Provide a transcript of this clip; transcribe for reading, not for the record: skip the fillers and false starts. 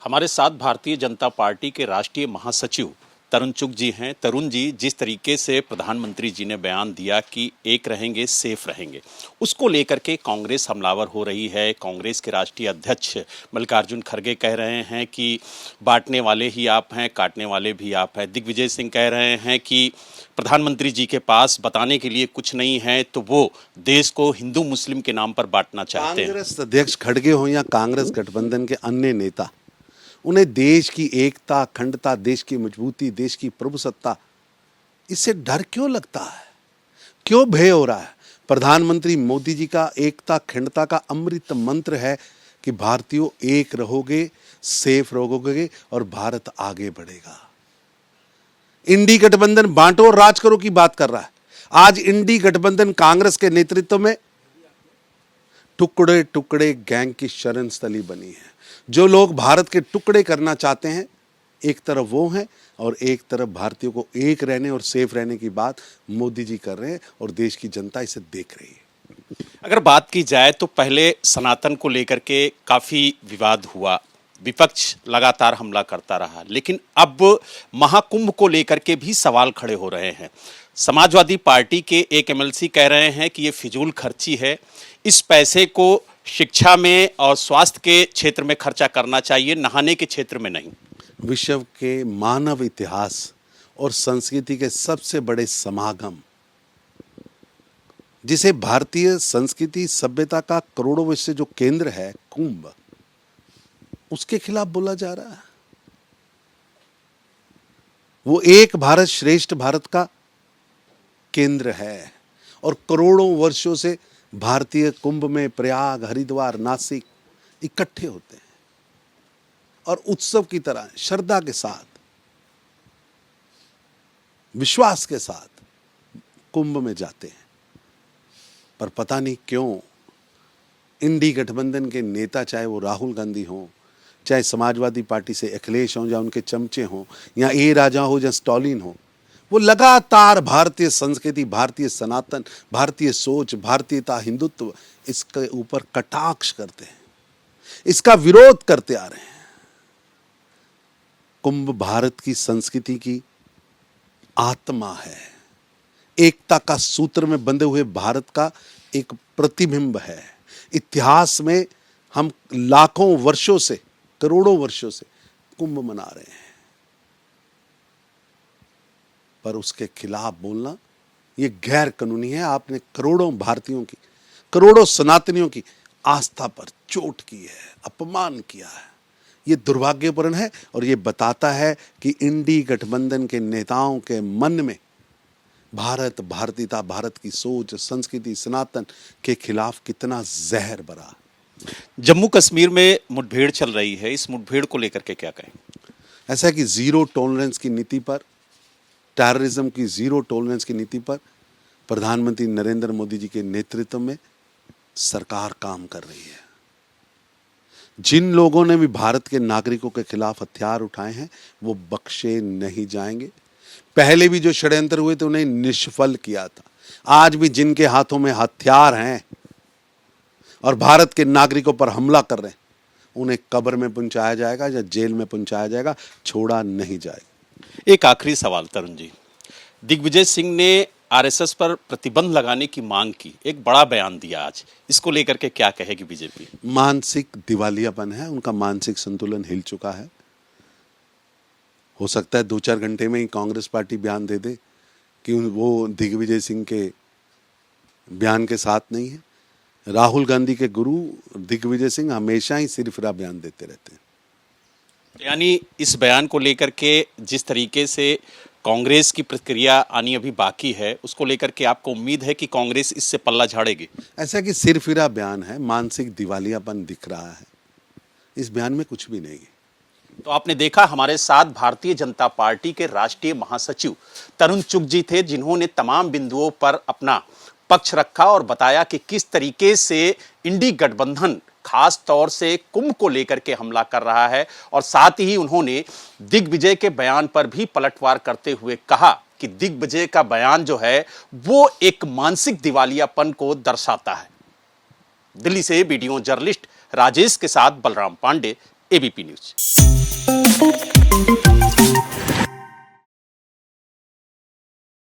हमारे साथ भारतीय जनता पार्टी के राष्ट्रीय महासचिव तरुण चुग जी हैं। तरुण जी, जिस तरीके से प्रधानमंत्री जी ने बयान दिया कि एक रहेंगे सेफ रहेंगे, उसको लेकर के कांग्रेस हमलावर हो रही है। कांग्रेस के राष्ट्रीय अध्यक्ष मल्लिकार्जुन खड़गे कह रहे हैं कि बांटने वाले ही आप हैं, काटने वाले भी आप हैं। दिग्विजय सिंह कह रहे हैं कि प्रधानमंत्री जी के पास बताने के लिए कुछ नहीं है, तो वो देश को हिंदू मुस्लिम के नाम पर बांटना चाहते हैं। कांग्रेस अध्यक्ष खड़गे हो या कांग्रेस गठबंधन के अन्य नेता, उन्हें देश की एकता, अखंडता, देश की मजबूती, देश की प्रभुसत्ता, इससे डर क्यों लगता है? क्यों भय हो रहा है? प्रधानमंत्री मोदी जी का एकता, अखंडता का अमृत मंत्र है कि भारतीयों एक रहोगे, सेफ रहोगे और भारत आगे बढ़ेगा। इंडी गठबंधन बांटो और राज करो की बात कर रहा है। आज इंडी गठबंधन कांग्रेस के नेतृत्व में टुकड़े टुकड़े गैंग की शरण स्थली बनी है। जो लोग भारत के टुकड़े करना चाहते हैं, एक तरफ वो हैं और एक तरफ भारतीयों को एक रहने और सेफ रहने की बात मोदी जी कर रहे हैं और देश की जनता इसे देख रही है। अगर बात की जाए तो पहले सनातन को लेकर के काफी विवाद हुआ, विपक्ष लगातार हमला करता रहा, लेकिन अब महाकुंभ को लेकर के भी सवाल खड़े हो रहे हैं। समाजवादी पार्टी के एक एमएलसी कह रहे हैं कि ये फिजूल खर्ची है, इस पैसे को शिक्षा में और स्वास्थ्य के क्षेत्र में खर्चा करना चाहिए, नहाने के क्षेत्र में नहीं। विश्व के मानव इतिहास और संस्कृति के सबसे बड़े समागम, जिसे भारतीय संस्कृति सभ्यता का करोड़ों वर्ष से जो केंद्र है कुंभ, उसके खिलाफ बोला जा रहा है। वो एक भारत श्रेष्ठ भारत का केंद्र है और करोड़ों वर्षों से भारतीय कुंभ में प्रयाग, हरिद्वार, नासिक इकट्ठे होते हैं और उत्सव की तरह श्रद्धा के साथ, विश्वास के साथ कुंभ में जाते हैं। पर पता नहीं क्यों इंडी गठबंधन के नेता, चाहे वो राहुल गांधी हो, चाहे समाजवादी पार्टी से अखिलेश हो या उनके चमचे हों, या ए राजा हो या स्टॉलिन हो, वो लगातार भारतीय संस्कृति, भारतीय सनातन, भारतीय सोच, भारतीयता, हिंदुत्व, इसके ऊपर कटाक्ष करते हैं, इसका विरोध करते आ रहे हैं। कुंभ भारत की संस्कृति की आत्मा है, एकता का सूत्र में बंधे हुए भारत का एक प्रतिबिंब है। इतिहास में हम लाखों वर्षों से, करोड़ों वर्षों से कुंभ मना रहे हैं, पर उसके खिलाफ बोलना ये गैर कानूनी है। आपने करोड़ों भारतीयों की, करोड़ों सनातनियों की आस्था पर चोट की है, अपमान किया है। ये दुर्भाग्यपूर्ण है और ये बताता है कि इंडी गठबंधन के नेताओं के मन में भारत, भारतीयता, भारत की सोच, संस्कृति, सनातन के खिलाफ कितना जहर भरा। जम्मू कश्मीर में मुठभेड़ चल रही है, इस मुठभेड़ को लेकर के क्या कहें? ऐसा कि जीरो टॉलरेंस की नीति पर, टेररिज्म की जीरो टॉलरेंस की नीति पर प्रधानमंत्री नरेंद्र मोदी जी के नेतृत्व में सरकार काम कर रही है। जिन लोगों ने भी भारत के नागरिकों के खिलाफ हथियार उठाए हैं, वो बख्शे नहीं जाएंगे। पहले भी जो षड्यंत्र हुए थे उन्हें निष्फल किया था। आज भी जिनके हाथों में हथियार हैं और भारत के नागरिकों पर हमला कर रहे हैं, उन्हें कब्र में पहुंचाया जाएगा या जेल में पहुंचाया जाएगा, छोड़ा नहीं जाएगा। एक आखिरी सवाल तरुण जी, दिग्विजय सिंह ने आरएसएस पर प्रतिबंध लगाने की मांग की, एक बड़ा बयान दिया आज, इसको लेकर के क्या कहेगी बीजेपी? मानसिक दिवालियापन है, उनका मानसिक संतुलन हिल चुका है। हो सकता है 2-4 घंटे में ही कांग्रेस पार्टी बयान दे दे कि वो दिग्विजय सिंह के बयान के साथ नहीं है। राहुल गांधी के गुरु दिग्विजय सिंह हमेशा ही सिरफिरा बयान देते रहते हैं। यानी इस बयान को लेकर के जिस तरीके से कांग्रेस की प्रतिक्रिया आनी अभी बाकी है, उसको लेकर के आपको उम्मीद है कि कांग्रेस इससे पल्ला झाड़ेगी? ऐसा कि सिरफिरा बयान है, मानसिक दिवालियापन दिख रहा है, इस बयान में कुछ भी नहीं है। तो आपने देखा, हमारे साथ भारतीय जनता पार्टी के राष्ट्रीय महासचिव तरुण चुग जी थे, जिन्होंने तमाम बिंदुओं पर अपना पक्ष रखा और बताया कि किस तरीके से इंडी गठबंधन खास तौर से कुंभ को लेकर के हमला कर रहा है, और साथ ही उन्होंने दिग्विजय के बयान पर भी पलटवार करते हुए कहा कि दिग्विजय का बयान जो है वो एक मानसिक दिवालियापन को दर्शाता है। दिल्ली से वीडियो जर्नलिस्ट राजेश के साथ बलराम पांडे, एबीपी न्यूज।